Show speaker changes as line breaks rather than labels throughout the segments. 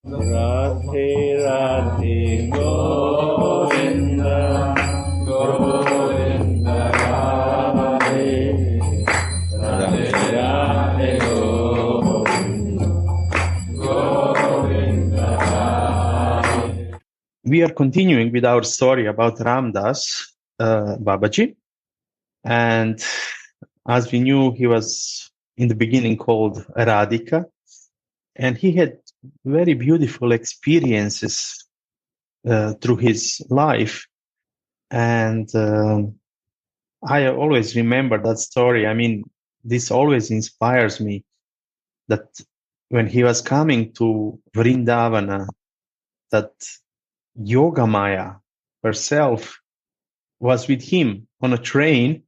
Radhe Radhe Govinda Govinda Radhe Radhe Radhe Govinda Govinda Radhe. We are continuing with our story about Ramadasa Babaji, and as we knew, he was in the beginning called Radhika, and he had very beautiful experiences through his life. And I always remember that story. I mean, this always inspires me that when he was coming to Vrindavana, that Yogamaya herself was with him on a train,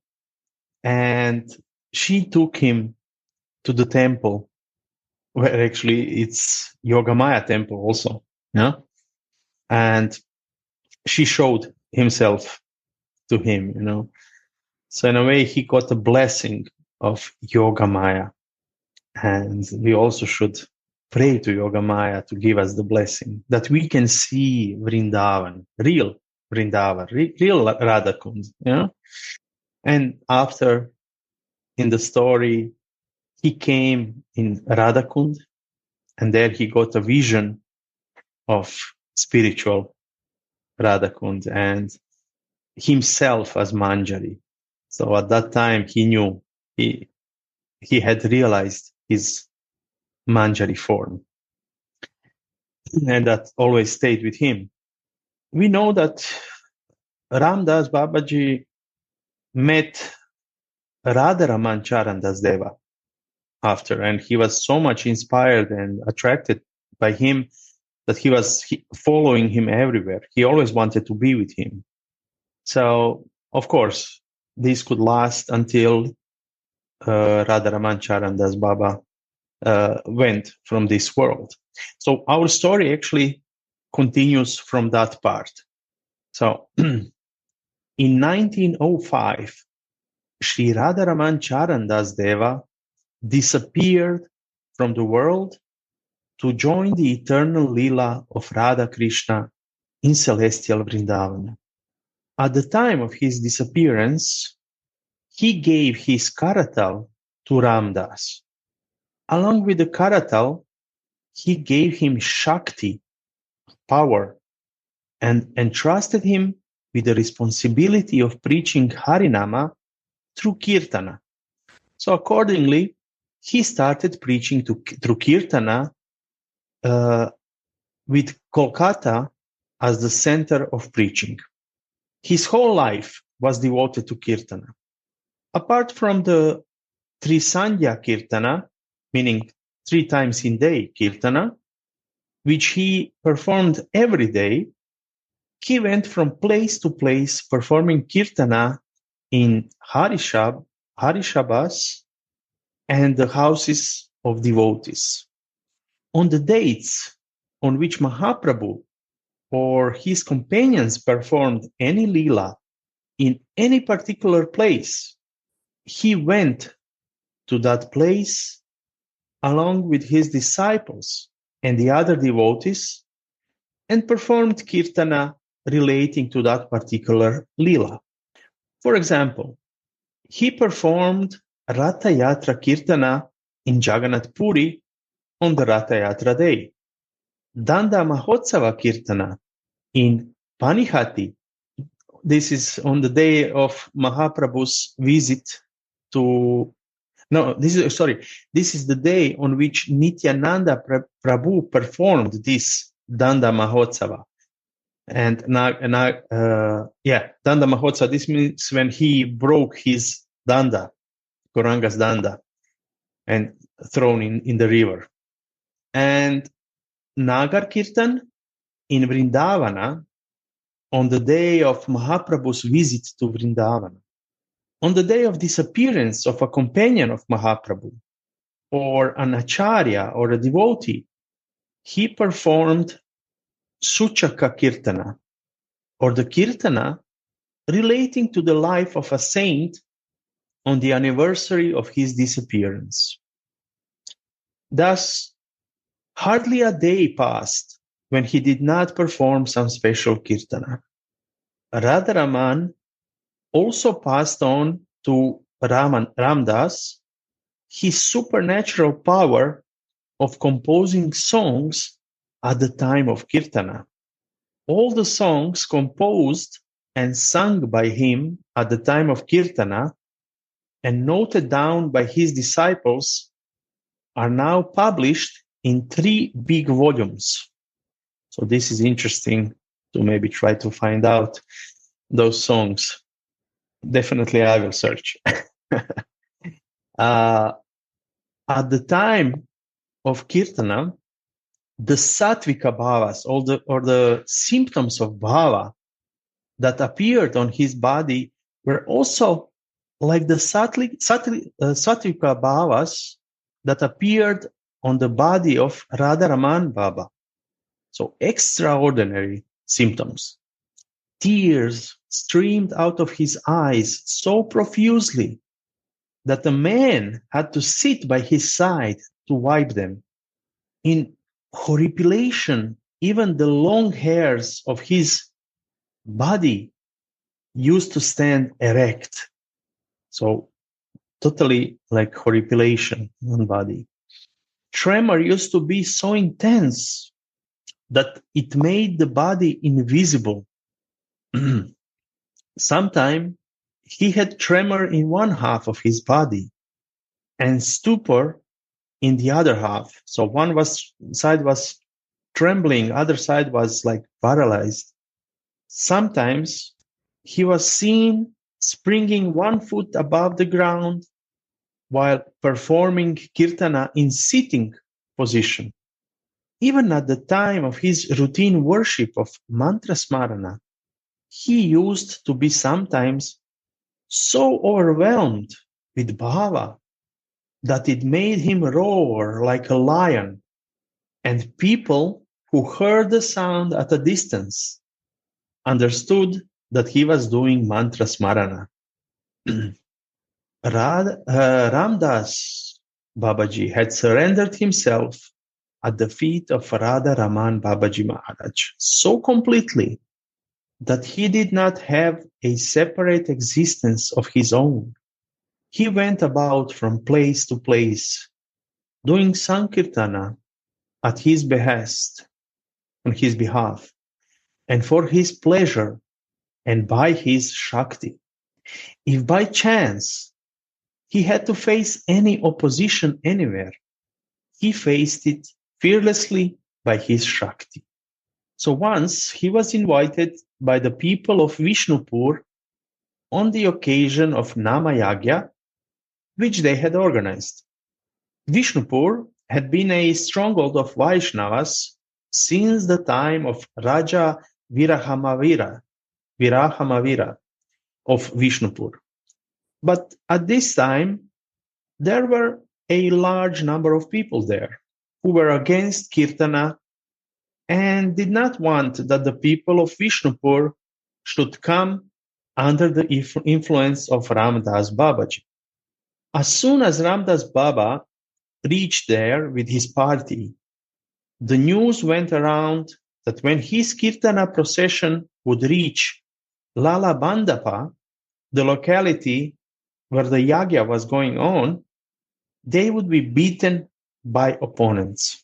and she took him to the temple where actually it's Yogamaya temple also. Yeah. And she showed himself to him, So in a way, he got a blessing of Yogamaya. And we also should pray to Yogamaya to give us the blessing that we can see Vrindavan, real Vrindavan, real Radhakund. And after, in the story, he came in Radhakund, and there he got a vision of spiritual Radhakund and himself as Manjari. So at that time, he knew he had realized his Manjari form, and that always stayed with him. We know that Ramadasa Babaji met Radharaman Charandas Deva after, and he was so much inspired and attracted by him that he was following him everywhere. He always wanted to be with him. So, of course, this could last until Radharaman Charandas Baba went from this world. So our story actually continues from that part. So in 1905, Sri Radharaman Charandas Deva disappeared from the world to join the eternal Leela of Radha Krishna in celestial Vrindavana. At the time of his disappearance, he gave his Karatal to Ramdas. Along with the Karatal, he gave him Shakti, power, and entrusted him with the responsibility of preaching Harinama through Kirtana. So accordingly, he started preaching through Kirtana with Kolkata as the center of preaching. His whole life was devoted to Kirtana. Apart from the Trisandhya Kirtana, meaning 3 times in day Kirtana, which he performed every day, he went from place to place performing Kirtana in Harishabhas and the houses of devotees. On the dates on which Mahaprabhu or his companions performed any Leela in any particular place, he went to that place along with his disciples and the other devotees and performed Kirtana relating to that particular Leela. For example, he performed Ratha Yatra Kirtana in Jagannath Puri on the Ratha Yatra day, Danda Mahotsava Kirtana in Panihati. This is on the day of Mahaprabhu's visit to... this is the day on which Nityananda Prabhu performed this Danda Mahotsava. And Danda Mahotsava, this means when he broke his Danda, Gauranga's Danda, and thrown in the river. And Nagar Kirtan in Vrindavana on the day of Mahaprabhu's visit to Vrindavana. On the day of disappearance of a companion of Mahaprabhu, or an acharya or a devotee, he performed Suchaka Kirtana, or the Kirtana relating to the life of a saint on the anniversary of his disappearance. Thus, Hardly a day passed when he did not perform some special kirtana. Radharaman also passed on to Ramdas his supernatural power of composing songs at the time of kirtana. All the songs composed and sung by him at the time of kirtana and noted down by his disciples are now published in 3 big volumes. So this is interesting to maybe try to find out those songs. Definitely I will search. At the time of kirtana, the sattvika bhavas, or the symptoms of bhava that appeared on his body were also like the sattvika bhavas that appeared on the body of Radharaman Baba. So extraordinary symptoms. Tears streamed out of his eyes so profusely that a man had to sit by his side to wipe them. In horripilation, even the long hairs of his body used to stand erect. So totally like horripilation on body. Tremor used to be so intense that it made the body invisible. Sometimes he had tremor in one half of his body and stupor in the other half. So side was trembling, other side was like paralyzed. Sometimes he was seen springing 1 foot above the ground while performing kirtana in sitting position. Even at the time of his routine worship of mantra smarana, he used to be sometimes so overwhelmed with bhava that it made him roar like a lion, and people who heard the sound at a distance understood that he was doing mantra smarana. Ramdas Babaji had surrendered himself at the feet of Radharaman Babaji Maharaj so completely that he did not have a separate existence of his own. He went about from place to place, doing Sankirtana at his behest, on his behalf, and for his pleasure, and by his Shakti. If by chance he had to face any opposition anywhere, he faced it fearlessly by his Shakti. So once he was invited by the people of Vishnupur on the occasion of Namayagya, which they had organized. Vishnupur had been a stronghold of Vaishnavas since the time of Raja Virahamavira of Vishnupur. But at this time, there were a large number of people there who were against Kirtana and did not want that the people of Vishnupur should come under the influence of Ramadasa Babaji. As soon as Ramadasa Baba reached there with his party, the news went around that when his Kirtana procession would reach Lala Bandapa, the locality where the yagya was going on, they would be beaten by opponents.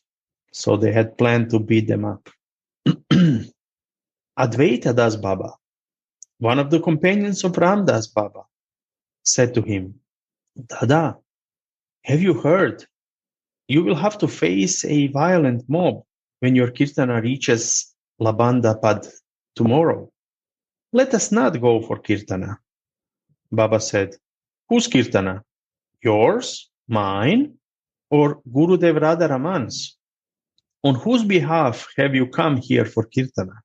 So they had planned to beat them up. Advaita Das Baba, one of the companions of Ramdas Baba, said to him, Dada, have you heard? You will have to face a violent mob when your Kirtana reaches Labandapad tomorrow. Let us not go for Kirtana. Baba said, whose Kirtana? Yours, mine, or Gurudev Radharaman's? On whose behalf have you come here for Kirtana?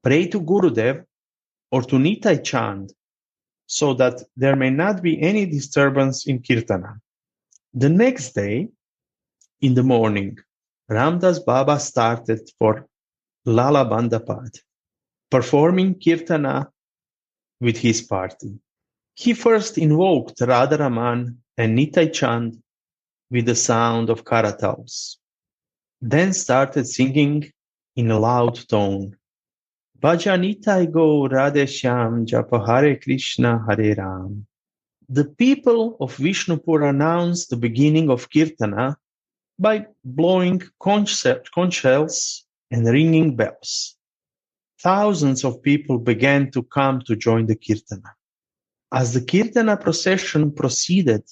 Pray to Gurudev or to Nitai Chand so that there may not be any disturbance in Kirtana. The next day, in the morning, Ramdas Baba started for Lala Bandapad, performing Kirtana with his party. He first invoked Radharaman and Nitai Chand with the sound of karatals. then started singing in a loud tone. Bhajanita go Radhe Shyam Japa Hare Krishna Hare Ram. The people of Vishnupur announced the beginning of Kirtana by blowing conch shells and ringing bells. Thousands of people began to come to join the Kirtana. As the Kirtana procession proceeded,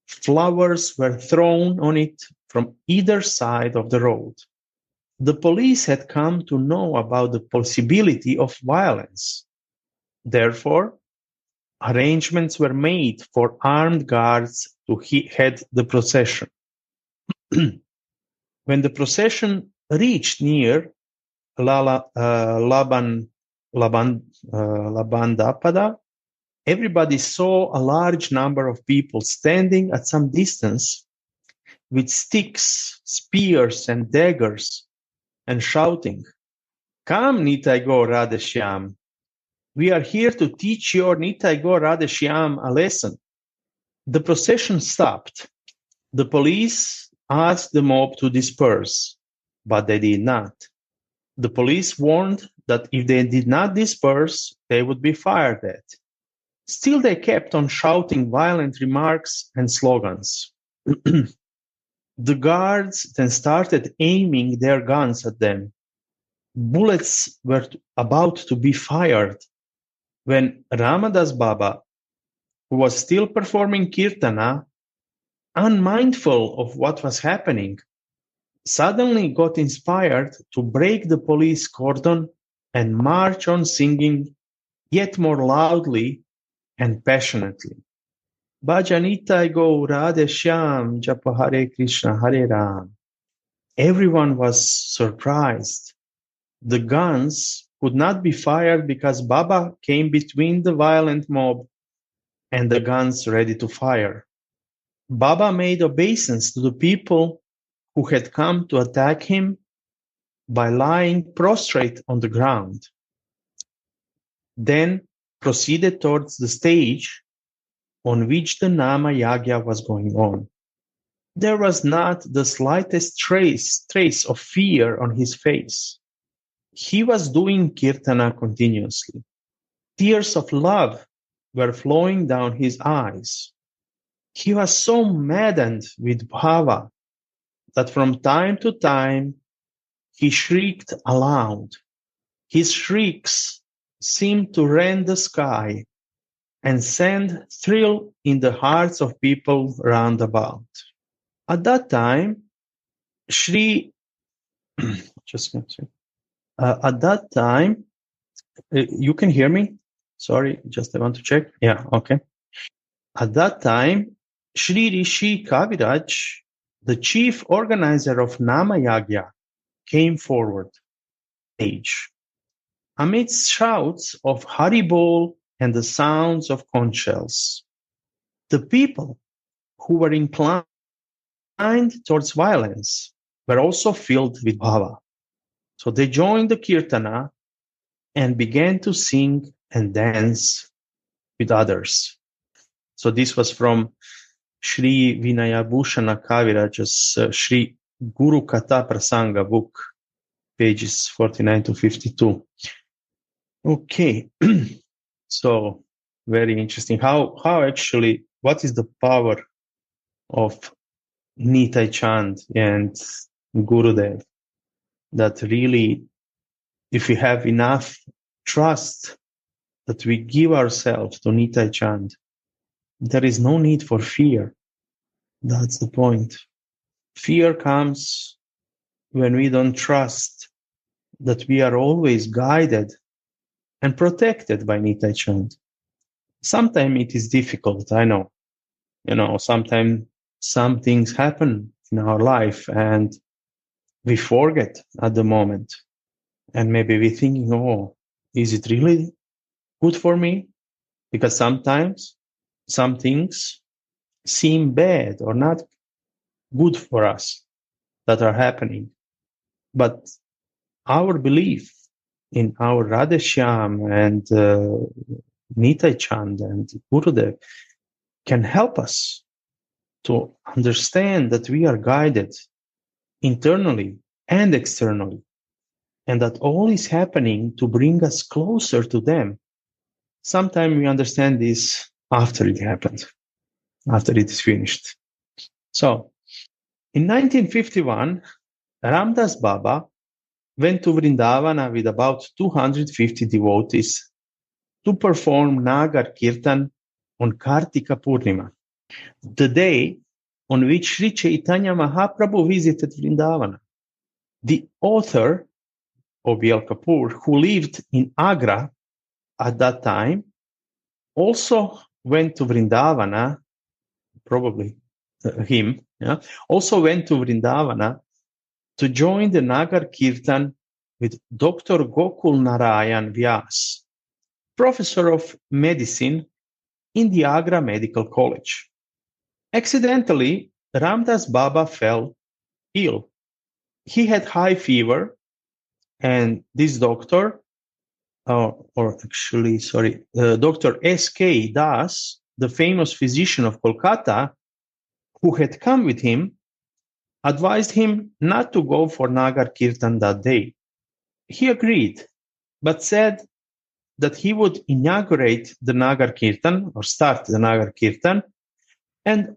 flowers were thrown on it from either side of the road. The police had come to know about the possibility of violence. Therefore, arrangements were made for armed guards to head the procession. When the procession reached near Labandapada, everybody saw a large number of people standing at some distance with sticks, spears, and daggers, and shouting, "Come, Nitai Go Radhe Shyam. We are here to teach your Nitai Go Radhe Shyam a lesson." The procession stopped. The police asked the mob to disperse, but they did not. The police warned that if they did not disperse, they would be fired at. Still, they kept on shouting violent remarks and slogans. The guards then started aiming their guns at them. Bullets were about to be fired when Ramadas Baba, who was still performing Kirtana, unmindful of what was happening, suddenly got inspired to break the police cordon and march on singing yet more loudly and passionately. Bhajanita go Radhe Shyam Japa Hare Krishna Hare Ram. Everyone was surprised. The guns could not be fired because Baba came between the violent mob and the guns ready to fire. Baba made obeisance to the people who had come to attack him by lying prostrate on the ground. Then proceeded towards the stage on which the Nama Yagya was going on. There was not the slightest trace of fear on his face. He was doing Kirtana continuously. Tears of love were flowing down his eyes. He was so maddened with bhava that from time to time he shrieked aloud. His shrieks seemed to rend the sky and send thrill in the hearts of people round about. At that time, you can hear me? Sorry, just I want to check. Yeah, okay. At that time, Shri Rishi Kaviraj, the chief organizer of Nama Yagya, came forward. Amidst shouts of Haribol and the sounds of conch shells, the people who were inclined towards violence were also filled with bhava. So they joined the Kirtana and began to sing and dance with others. So this was from Shri Vinayabhushana Kaviraj's Shri Guru Katha Prasanga book, pages 49 to 52. Okay, so very interesting. How actually, what is the power of Nitai Chand and Gurudev? That really, if we have enough trust that we give ourselves to Nitai Chand, there is no need for fear. That's the point. Fear comes when we don't trust that we are always guided and protected by Nitai Chand. Sometimes it is difficult, I know. Sometimes some things happen in our life and we forget at the moment. And maybe we're thinking, oh, is it really good for me? Because sometimes some things seem bad or not good for us that are happening. But our belief in our Radhe Shyam and Nitai Chand and Gurudev can help us to understand that we are guided internally and externally, and that all is happening to bring us closer to them. Sometimes we understand this after it happened, after it is finished. So, in 1951, Ramdas Baba went to Vrindavana with about 250 devotees to perform Nagar Kirtan on Kartika Purnima, the day on which Sri Chaitanya Mahaprabhu visited Vrindavana. The author of Yel Kapoor, who lived in Agra at that time, also went to Vrindavana, probably him, also went to Vrindavana to join the Nagar Kirtan with Dr. Gokul Narayan Vyas, professor of medicine in the Agra Medical College. Accidentally, Ramdas Baba fell ill. He had high fever, and this doctor, Dr. S.K. Das, the famous physician of Kolkata, who had come with him, advised him not to go for Nagar Kirtan that day. He agreed, but said that he would inaugurate the Nagar Kirtan, or start the Nagar Kirtan, and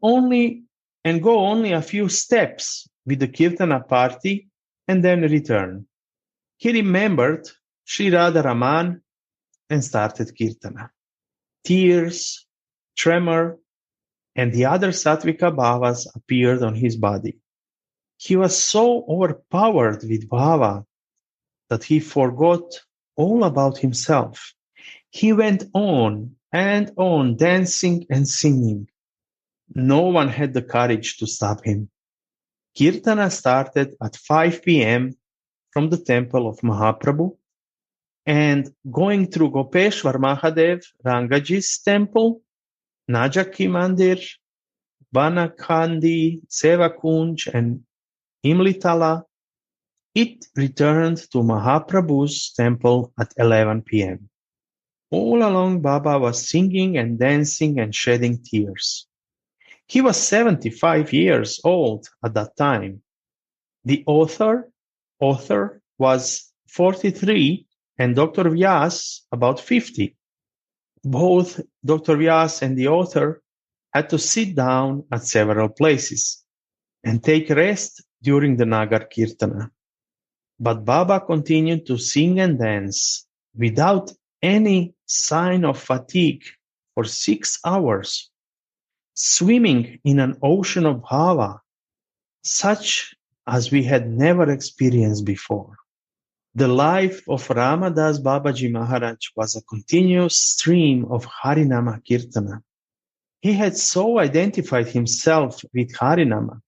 go only a few steps with the Kirtana party and then return. He remembered Sri Radha Raman and started Kirtana. Tears, tremor, and the other Sattvika Bhavas appeared on his body. He was so overpowered with Bhava that he forgot all about himself. He went on and on, dancing and singing. No one had the courage to stop him. Kirtana started at 5 p.m. from the temple of Mahaprabhu, and going through Gopeshwar Mahadev, Rangaji's temple, Najaki Mandir, Banakhandi, Sevakunj, and Imlitala, it returned to Mahaprabhu's temple at 11 p.m. All along, Baba was singing and dancing and shedding tears. He was 75 years old at that time. The author was 43 and Dr. Vyas about 50. Both Dr. Vyas and the author had to sit down at several places and take rest during the Nagar Kirtana. But Baba continued to sing and dance without any sign of fatigue for 6 hours, swimming in an ocean of bhava, such as we had never experienced before. The life of Ramadasa Babaji Maharaj was a continuous stream of Harinama Kirtana. He had so identified himself with Harinama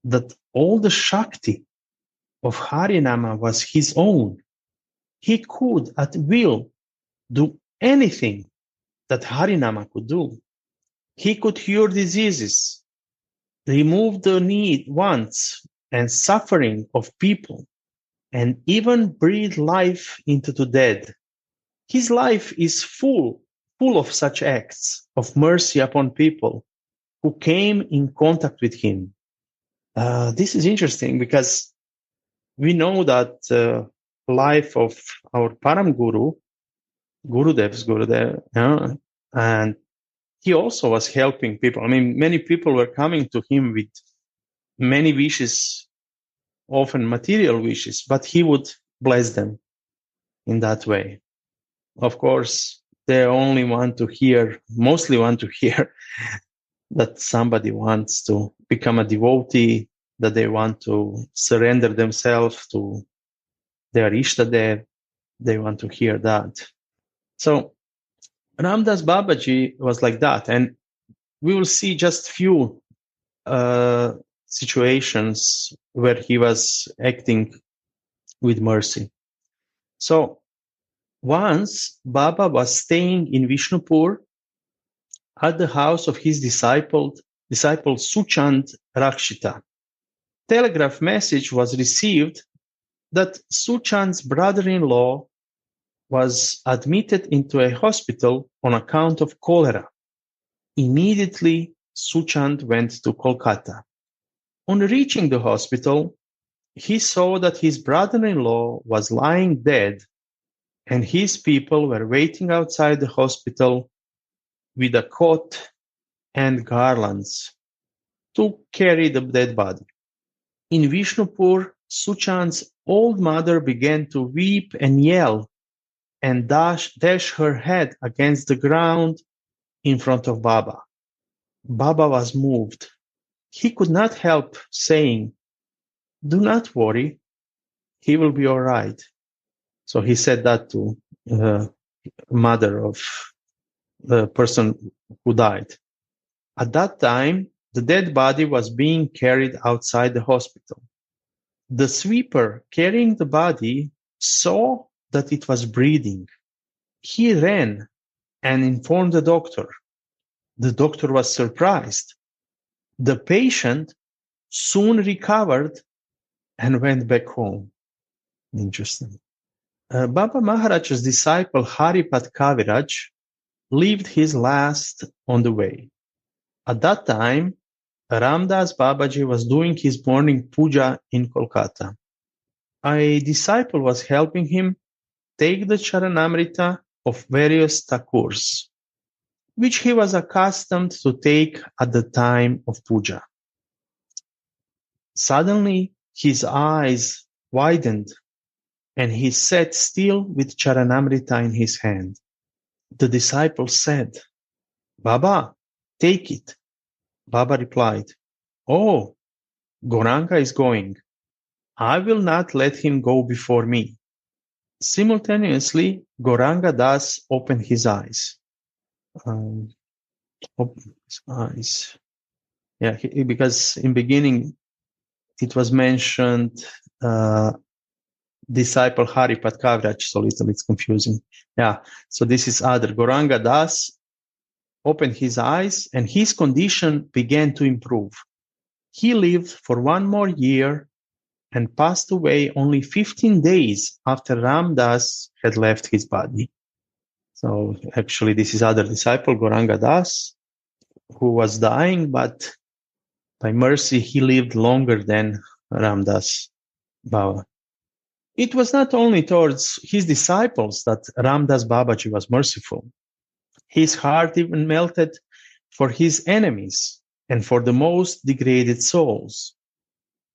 that all the Shakti of Harinama was his own. He could at will do anything that Harinama could do. He could cure diseases, remove the need, wants, and suffering of people, and even breathe life into the dead. His life is full of such acts of mercy upon people who came in contact with him. This is interesting because we know that life of our Param Guru, Gurudev, and he also was helping people. I mean, many people were coming to him with many wishes, often material wishes, but he would bless them in that way. Of course, they mostly want to hear that somebody wants to become a devotee, that they want to surrender themselves to their Ishtadev. They want to hear that. So Ramdas Babaji was like that. And we will see just few situations where he was acting with mercy. So once Baba was staying in Vishnupur at the house of his disciple Suchand Rakshita. Telegraph message was received that Suchand's brother-in-law was admitted into a hospital on account of cholera. Immediately, Suchand went to Kolkata. On reaching the hospital, he saw that his brother-in-law was lying dead, and his people were waiting outside the hospital with a cot and garlands to carry the dead body. In Vishnupur, Suchand's old mother began to weep and yell and dash her head against the ground in front of Baba. Baba was moved. He could not help saying, "Do not worry, he will be all right." So he said that to the mother of the person who died. At that time, the dead body was being carried outside the hospital. The sweeper carrying the body saw that it was breathing. He ran and informed the doctor. The doctor was surprised. The patient soon recovered and went back home. Interesting. Baba Maharaj's disciple Haripat Kaviraj lived his last on the way. At that time, Ramadasa Babaji was doing his morning puja in Kolkata. A disciple was helping him take the Charanamrita of various Thakurs, which he was accustomed to take at the time of puja. Suddenly, his eyes widened and he sat still with Charanamrita in his hand. The disciple said, "Baba, take it." Baba replied, "Oh, Gauranga is going. I will not let him go before me." Simultaneously, Gauranga Das opened his eyes. Yeah, because in beginning it was mentioned disciple Haripat Kaviraj, so a little bit confusing. Yeah, so this is other. Gauranga Das opened his eyes and his condition began to improve. He lived for 1 more year and passed away only 15 days after Ramdas had left his body. So actually this is other disciple, Gauranga Das, who was dying, but by mercy he lived longer than Ramdas Baba. It was not only towards his disciples that Ramadasa Babaji was merciful. His heart even melted for his enemies and for the most degraded souls.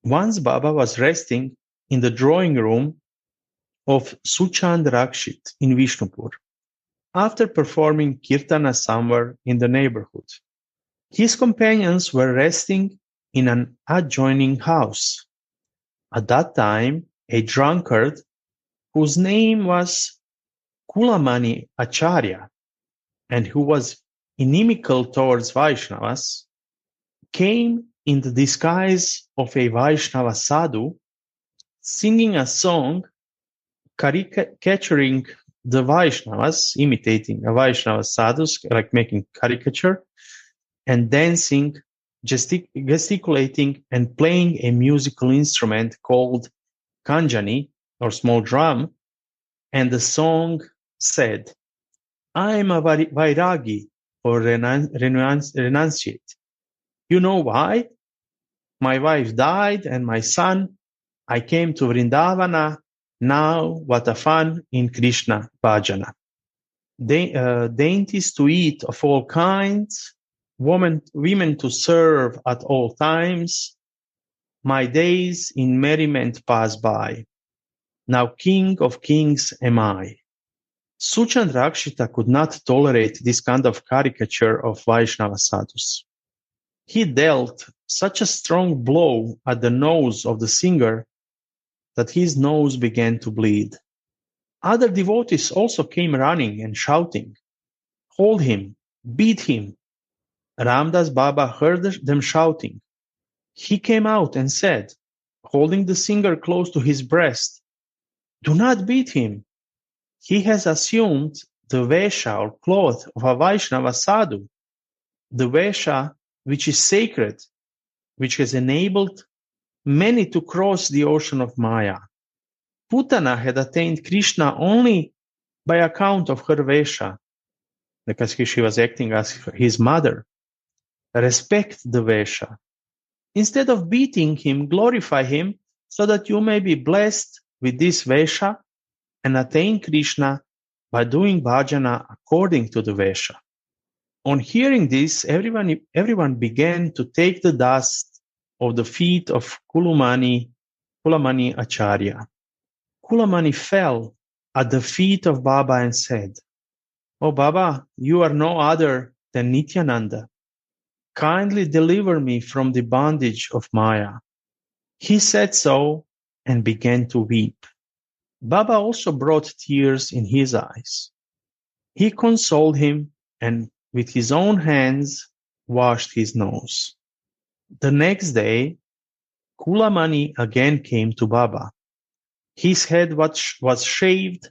Once Baba was resting in the drawing room of Suchand Rakshit in Vishnupur, after performing kirtana somewhere in the neighborhood. His companions were resting in an adjoining house. At that time, a drunkard, whose name was Kulamani Acharya, and who was inimical towards Vaishnavas, came in the disguise of a Vaishnava sadhu, singing a song caricaturing the Vaishnavas, imitating a Vaishnava sadhus, like making caricature, and dancing, gesticulating, and playing a musical instrument called kanjani, or small drum, and the song said, "I am a vairagi, or renunciate. You know why? My wife died and my son. I came to Vrindavana. Now what a fun in Krishna bhajana. Dainties to eat of all kinds, women to serve at all times. My days in merriment pass by. Now king of kings am I." Suchand Rakshita could not tolerate this kind of caricature of Vaishnava sadhus. He dealt such a strong blow at the nose of the singer that his nose began to bleed. Other devotees also came running and shouting, "Hold him, beat him." Ramdas Baba heard them shouting. He came out and said, holding the singer close to his breast, "Do not beat him. He has assumed the vesha or cloth of a Vaishnava sadhu, the vesha which is sacred, which has enabled many to cross the ocean of Maya. Putana had attained Krishna only by account of her vesha, because she was acting as his mother. Respect the vesha. Instead of beating him, glorify him, so that you may be blessed with this Vesha and attain Krishna by doing bhajana according to the Vesha. On hearing this, everyone began to take the dust of the feet of Kulamani Acharya. Kulamani fell at the feet of Baba and said, "Oh Baba, you are no other than Nityananda. Kindly deliver me from the bondage of Maya." He said so and began to weep. Baba also brought tears in his eyes. He consoled him and with his own hands washed his nose. The next day, Kulamani again came to Baba. His head was shaved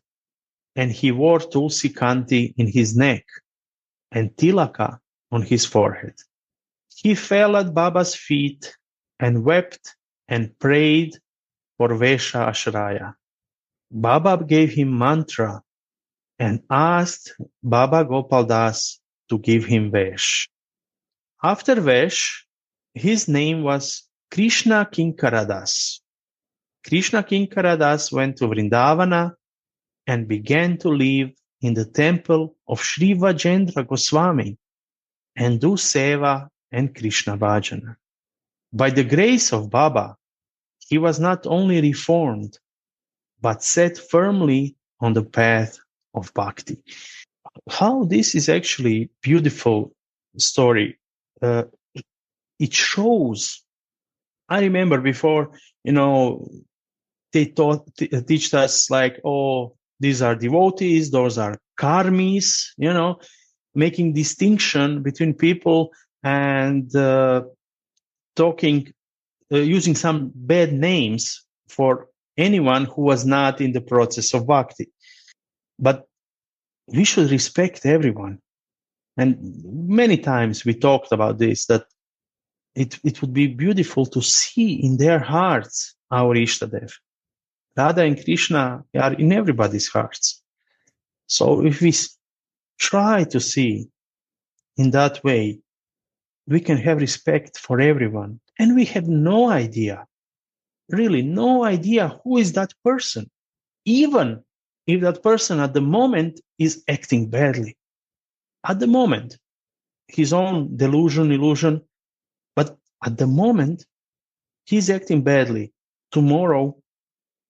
and he wore tulsi kanti in his neck and tilaka on his forehead. He fell at Baba's feet and wept and prayed for Vesha Ashraya. Baba gave him mantra and asked Baba Gopal Das to give him Vesh. After Vesh, his name was Krishna Kinkaradas. Krishna Kinkaradas went to Vrindavana and began to live in the temple of Sri Vajendra Goswami and do seva and Krishna bhajana. By the grace of Baba, he was not only reformed, but set firmly on the path of bhakti. How this is actually beautiful story. It shows. I remember before, they teach us like, oh, these are devotees, those are karmis, making distinction between people and using some bad names for anyone who was not in the process of bhakti. But we should respect everyone. And many times we talked about this, that it would be beautiful to see in their hearts our Ishtadev. Radha and Krishna are in everybody's hearts. So if we try to see in that way, we can have respect for everyone. And we have no idea, really no idea who is that person, even if that person at the moment is acting badly. At the moment, his own illusion, but at the moment, he's acting badly. Tomorrow,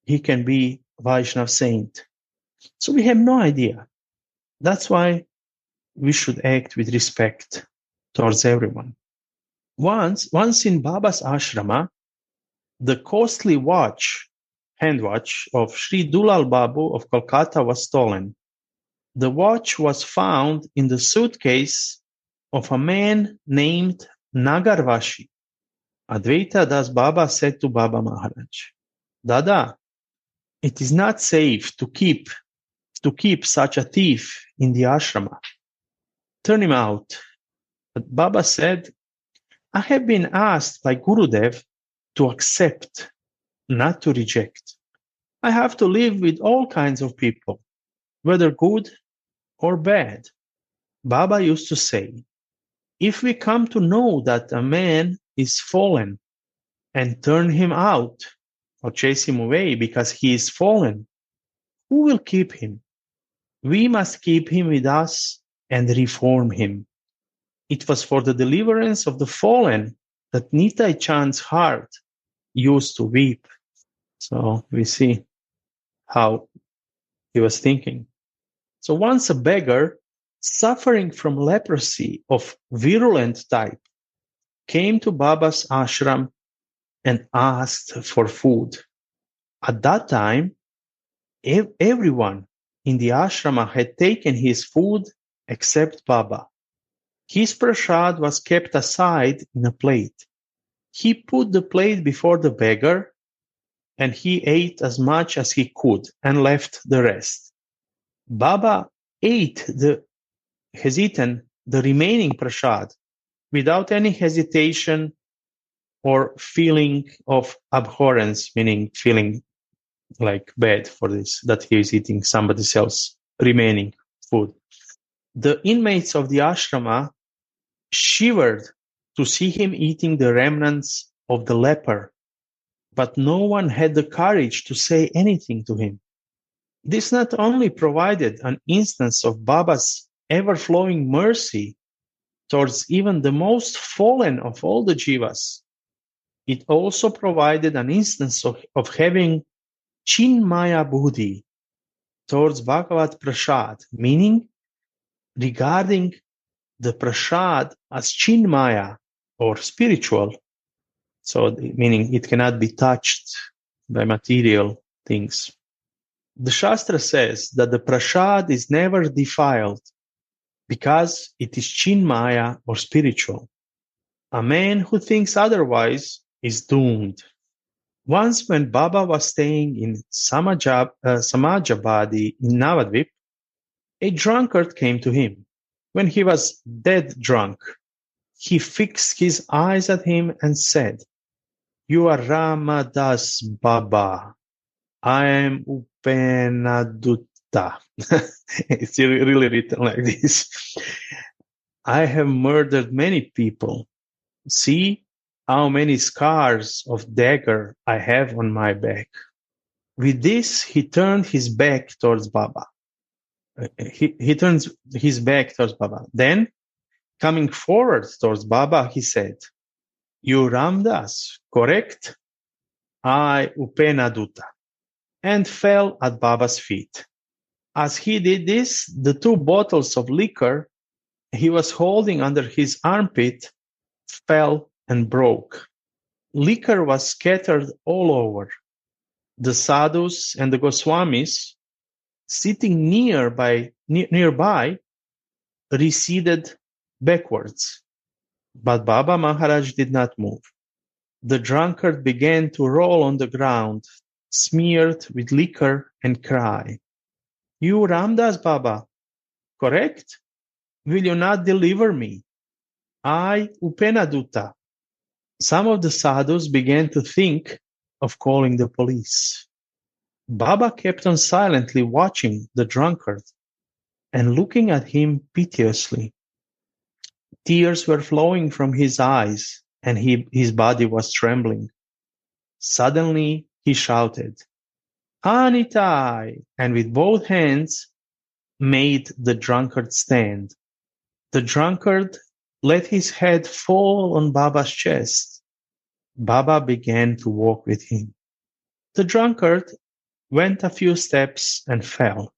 he can be Vaishnav saint. So we have no idea. That's why we should act with respect towards everyone. Once in Baba's ashrama, the costly hand watch of Sri Dulal Babu of Kolkata was stolen. The watch was found in the suitcase of a man named Nagarvashi. Advaita Das Baba said to Baba Maharaj, "Dada, it is not safe to keep such a thief in the ashrama. Turn him out." But Baba said, "I have been asked by Gurudev to accept, not to reject. I have to live with all kinds of people, whether good or bad." Baba used to say, if we come to know that a man is fallen and turn him out or chase him away because he is fallen, who will keep him? We must keep him with us and reform him. It was for the deliverance of the fallen that Nitai Chand's heart used to weep. So we see how he was thinking. So once a beggar suffering from leprosy of virulent type came to Baba's ashram and asked for food. At that time, everyone in the ashrama had taken his food except Baba. His prasad was kept aside in a plate. He put the plate before the beggar and he ate as much as he could and left the rest. Baba has eaten the remaining prasad without any hesitation or feeling of abhorrence, meaning feeling like bad for this, that he is eating somebody else's remaining food. The inmates of the ashrama shivered to see him eating the remnants of the leper but no one had the courage to say anything to him. This not only provided an instance of Baba's ever-flowing mercy towards even the most fallen of all the jivas, it also provided an instance of having Chinmaya Buddhi towards Bhagavat Prasad, meaning regarding the Prasad as Chinmaya or spiritual, so meaning it cannot be touched by material things. The Shastra says that the Prasad is never defiled because it is Chinmaya or spiritual. A man who thinks otherwise is doomed. Once when Baba was staying in Samajabadi in Navadvip, a drunkard came to him. When he was dead drunk, he fixed his eyes at him and said, "You are Ramadasa Baba. I am Upenadutta." It's really written like this. "I have murdered many people. See how many scars of dagger I have on my back." With this, he turned his back towards Baba. He turns his back towards Baba. Then, coming forward towards Baba, he said, "You Ramdas, correct? I Upenadutta," and fell at Baba's feet. As he did this, the 2 bottles of liquor he was holding under his armpit fell and broke. Liquor was scattered all over. The sadhus and the Goswamis, sitting nearby, receded backwards. But Baba Maharaj did not move. The drunkard began to roll on the ground, smeared with liquor, and cry, "You Ramdas Baba, correct? Will you not deliver me? I Upenadutta." Some of the sadhus began to think of calling the police. Baba kept on silently watching the drunkard and looking at him piteously. Tears were flowing from his eyes and his body was trembling. Suddenly he shouted, "Anitai!" and with both hands made the drunkard stand. The drunkard let his head fall on Baba's chest. Baba began to walk with him. The drunkard went a few steps and fell.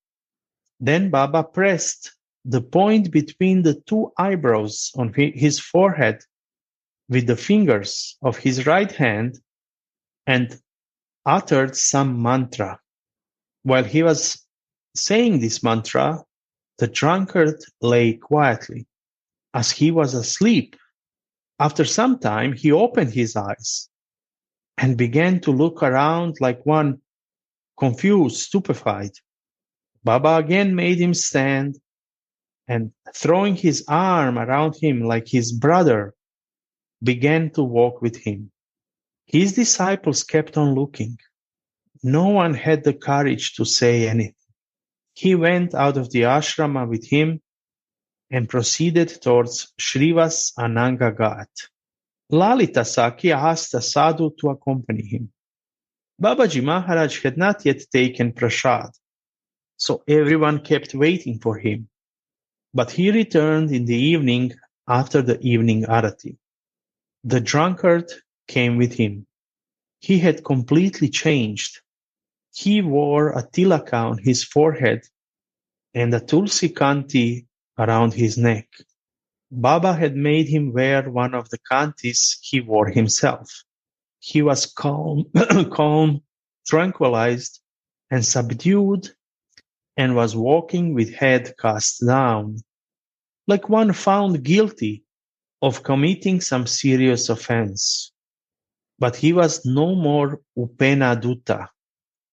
Then Baba pressed the point between the 2 eyebrows on his forehead with the fingers of his right hand and uttered some mantra. While he was saying this mantra, the drunkard lay quietly. As he was asleep, after some time he opened his eyes and began to look around like one confused, stupefied. Baba again made him stand and, throwing his arm around him like his brother, began to walk with him. His disciples kept on looking. No one had the courage to say anything. He went out of the ashrama with him and proceeded towards Shrivas Ananga Ghat. Lalita Saki asked a sadhu to accompany him. Babaji Maharaj had not yet taken prasad, so everyone kept waiting for him. But he returned in the evening after the evening arati. The drunkard came with him. He had completely changed. He wore a tilaka on his forehead and a tulsi kanti around his neck. Baba had made him wear one of the kantis he wore himself. He was calm, tranquilized, and subdued, and was walking with head cast down, like one found guilty of committing some serious offense. But he was no more Upenadutta,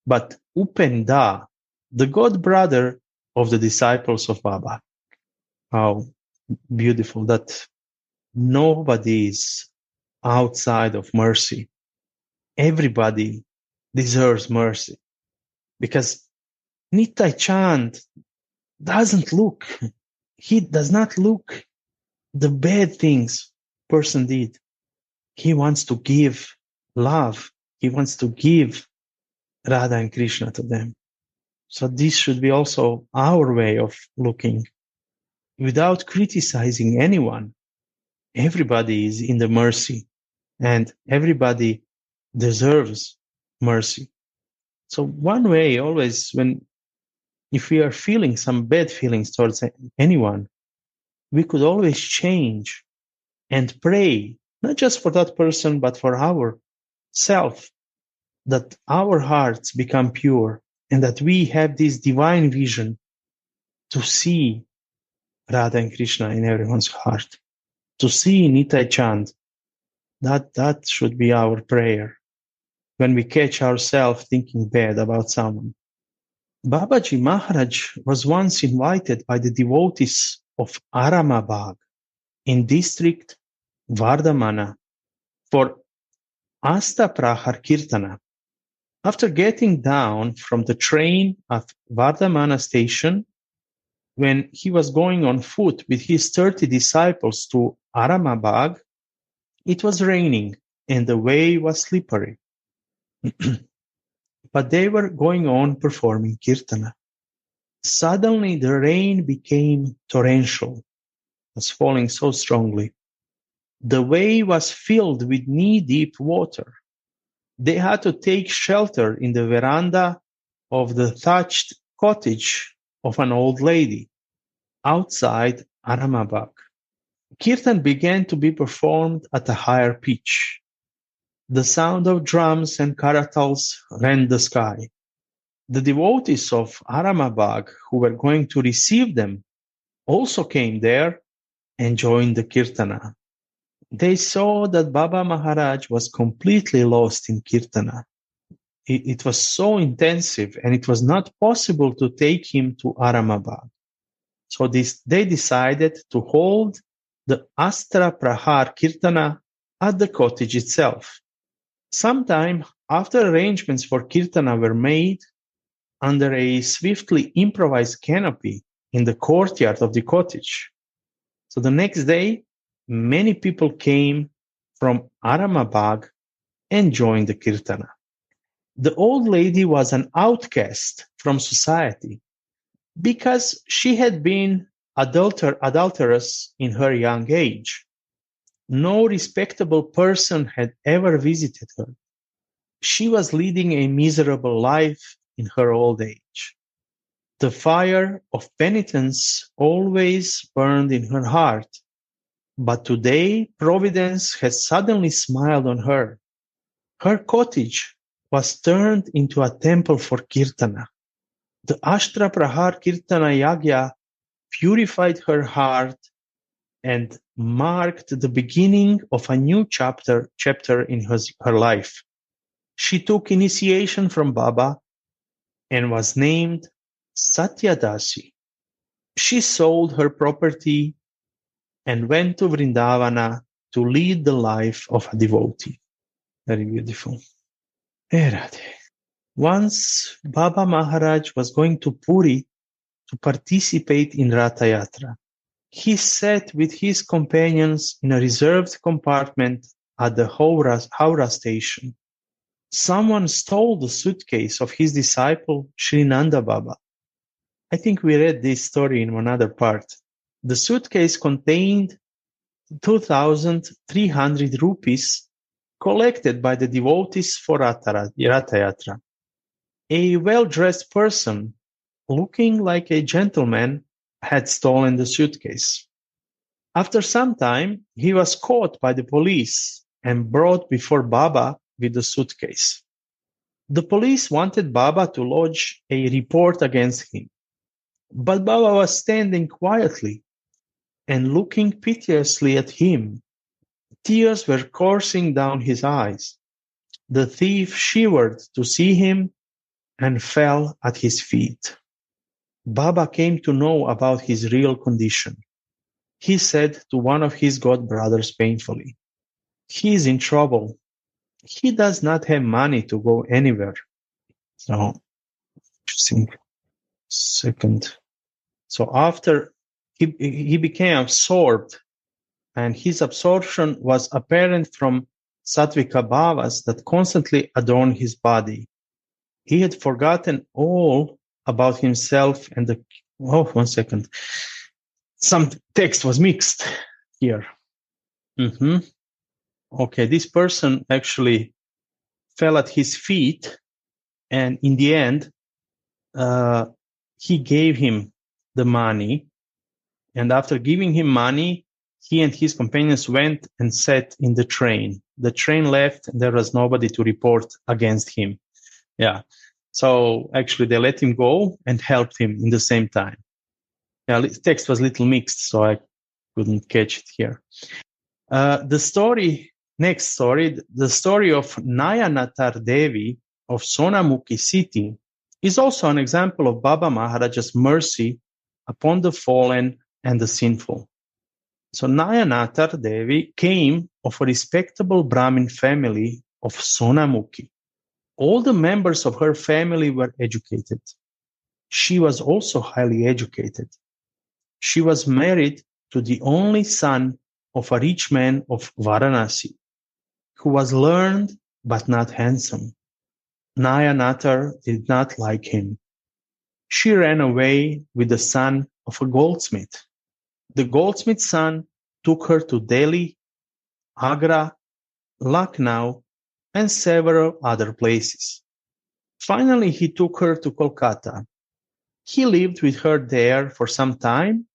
but Upenda, the god brother of the disciples of Baba. How beautiful that nobody is outside of mercy. Everybody deserves mercy because Nitai Chand he does not look the bad things person did. He wants to give love. He wants to give Radha and Krishna to them. So this should be also our way of looking without criticizing anyone. Everybody is in the mercy and everybody deserves mercy. So one way always if we are feeling some bad feelings towards anyone, we could always change and pray, not just for that person, but for ourself, that our hearts become pure and that we have this divine vision to see Radha and Krishna in everyone's heart, to see Nitai Chand. That should be our prayer when we catch ourselves thinking bad about someone. Babaji Maharaj was once invited by the devotees of Aramabad in district Vardhamana for Astaprahar Kirtana. After getting down from the train at Vardhamana station, when he was going on foot with his 30 disciples to Aramabad, it was raining and the way was slippery. But they were going on performing Kirtana. Suddenly the rain became torrential, it was falling so strongly. The way was filled with knee-deep water. They had to take shelter in the veranda of the thatched cottage of an old lady outside Aramabad. Kirtan began to be performed at a higher pitch. The sound of drums and karatals rent the sky. The devotees of Aramabad who were going to receive them also came there and joined the Kirtana. They saw that Baba Maharaj was completely lost in Kirtana. It was so intensive and it was not possible to take him to Aramabad. So they decided to hold the Astra Prahar Kirtana at the cottage itself. Sometime after arrangements for Kirtana were made under a swiftly improvised canopy in the courtyard of the cottage. So the next day, many people came from Aramabad and joined the Kirtana. The old lady was an outcast from society because she had been adulterous in her young age. No respectable person had ever visited her. She was leading a miserable life in her old age. The fire of penitence always burned in her heart, but today Providence had suddenly smiled on her. Her cottage was turned into a temple for Kirtana. The Ashtra Prahar Kirtana Yagya purified her heart and marked the beginning of a new chapter in her life. She took initiation from Baba and was named Satyadasi. She sold her property and went to Vrindavana to lead the life of a devotee. Very beautiful. Once Baba Maharaj was going to Puri to participate in Ratha Yatra. He sat with his companions in a reserved compartment at the Howrah station. Someone stole the suitcase of his disciple, Srinanda Baba. I think we read this story in one other part. The suitcase contained 2,300 rupees collected by the devotees for Ratha Yatra. A well-dressed person, looking like a gentleman, had stolen the suitcase. After some time, he was caught by the police and brought before Baba with the suitcase. The police wanted Baba to lodge a report against him, but Baba was standing quietly and looking piteously at him. Tears were coursing down his eyes. The thief shivered to see him and fell at his feet. Baba came to know about his real condition. He said to one of his god brothers painfully, "He is in trouble. He does not have money to go anywhere." So, interesting. Second. So after he became absorbed, and his absorption was apparent from Sattvika bhavas that constantly adorn his body. He had forgotten all about himself and the... Oh, 1 second. Some text was mixed here. Okay, this person actually fell at his feet, and in the end, he gave him the money. And after giving him money, he and his companions went and sat in the train. The train left, and there was nobody to report against him. Yeah. So actually, they let him go and helped him in the same time. Yeah, the text was a little mixed, so I couldn't catch it here. The story of Nayanatar Devi of Sonamukhi city is also an example of Baba Maharaja's mercy upon the fallen and the sinful. So Nayanatar Devi came of a respectable Brahmin family of Sonamukhi. All the members of her family were educated. She was also highly educated. She was married to the only son of a rich man of Varanasi, who was learned but not handsome. Nayanatar did not like him. She ran away with the son of a goldsmith. The goldsmith's son took her to Delhi, Agra, Lucknow, and several other places. Finally, he took her to Kolkata. He lived with her there for some time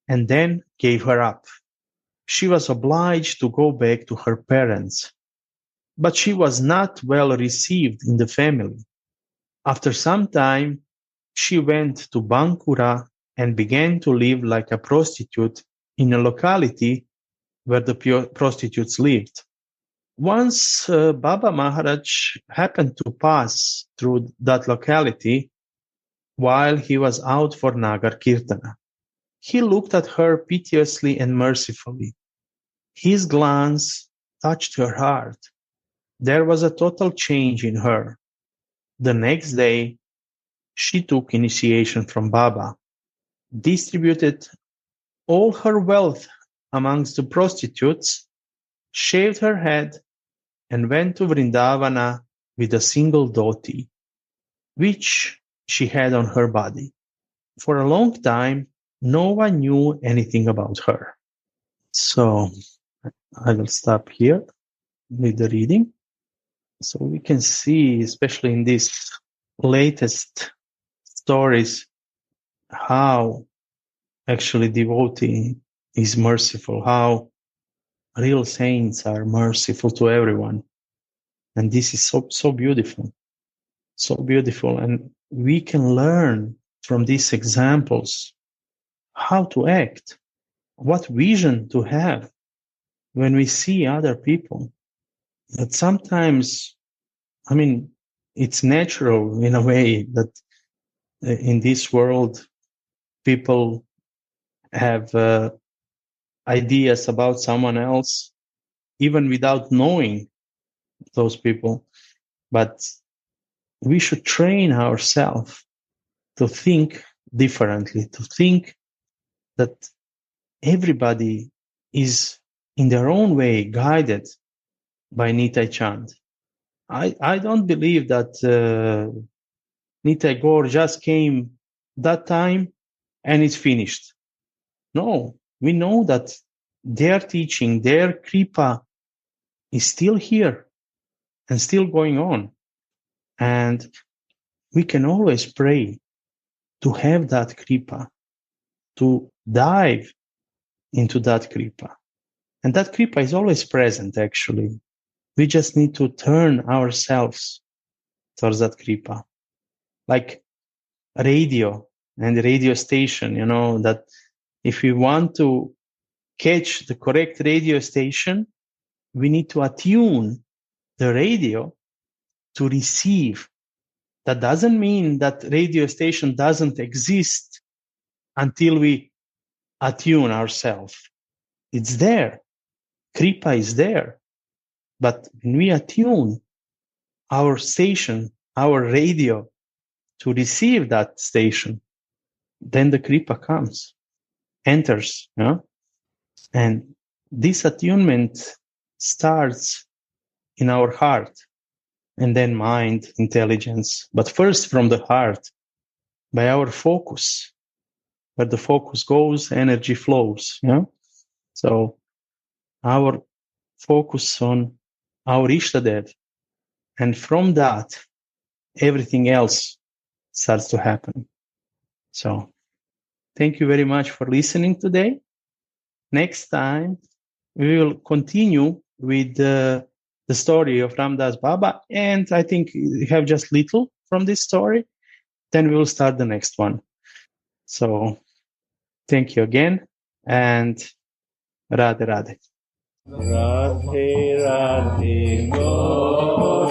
and then gave her up. She was obliged to go back to her parents, but she was not well received in the family. After some time, she went to Bankura and began to live like a prostitute in a locality where the prostitutes lived. Once Baba Maharaj happened to pass through that locality while he was out for Nagar Kirtana. He looked at her piteously and mercifully. His glance touched her heart. There was a total change in her. The next day, she took initiation from Baba, distributed all her wealth amongst the prostitutes, shaved her head, and went to Vrindavana with a single dhoti, which she had on her body. For a long time, no one knew anything about her. So I will stop here with the reading. So we can see, especially in these latest stories, how actually devotee is merciful, how real saints are merciful to everyone. And this is so beautiful, so beautiful. And we can learn from these examples how to act, what vision to have when we see other people. But sometimes, it's natural in a way that in this world, people have ideas about someone else, even without knowing those people. But we should train ourselves to think differently, to think that everybody is in their own way guided by Nitai Chand. I don't believe that Nitai Gaur just came that time and it's finished. No, we know that their teaching, their kripa is still here and still going on. And we can always pray to have that kripa, to dive into that kripa. And that kripa is always present, actually. We just need to turn ourselves towards that kripa. Like radio and the radio station, that if we want to catch the correct radio station, we need to attune the radio to receive. That doesn't mean that radio station doesn't exist until we attune ourselves. It's there. Kripa is there. But when we attune our station, our radio, to receive that station, then the kripa comes, enters. And this attunement starts in our heart, and then mind, intelligence. But first from the heart, by our focus. Where the focus goes, energy flows. Yeah. So our focus on our Ishtadev, and from that, everything else starts to happen. So thank you very much for listening today. Next time, we will continue with the story of Ramadasa Baba, and I think we have just little from this story. Then we will start the next one. So thank you again, and Radhe Radhe.
Radhe Radhe Gaur